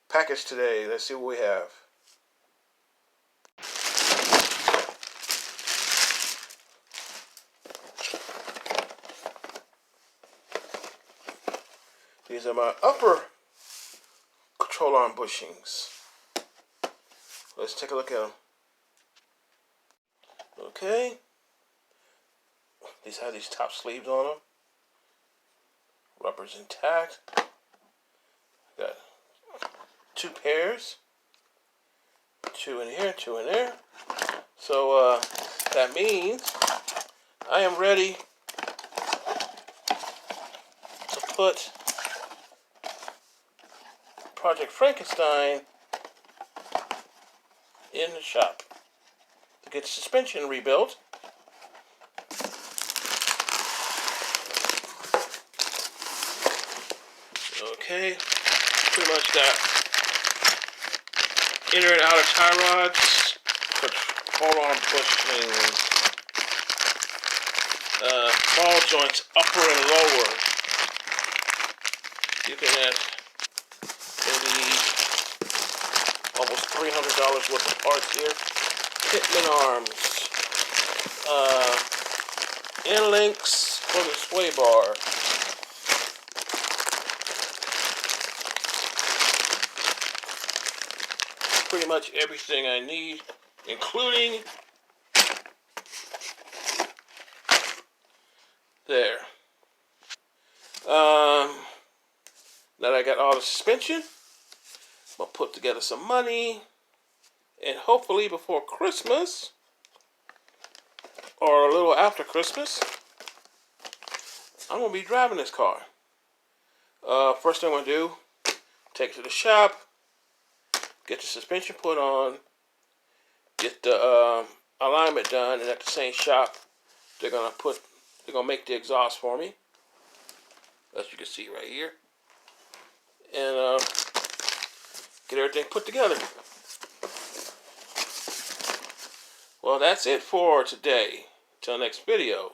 package today. Let's see what we have. These are my upper control arm bushings. Let's take a look at them. Okay. These have these top sleeves on them. Rubber's intact. Got 2 pairs. 2 in here, 2 in there. So that means I am ready to put Project Frankenstein in the shop to get the suspension rebuilt. Okay, pretty much got inner and outer tie rods, control arm bushings, ball joints upper and lower. Looking at maybe almost $300 worth of parts here. Pitman arms, end links for the sway bar. Pretty much everything I need, including there. Now that I got all the suspension, I'll put together some money, and hopefully before Christmas, or a little after Christmas, I'm going to be driving this car. First thing I'm going to do, take it to the shop, get the suspension put on, get the alignment done, and at the same shop, they're gonna make the exhaust for me, as you can see right here, and get everything put together. Well, that's it for today. Till next video.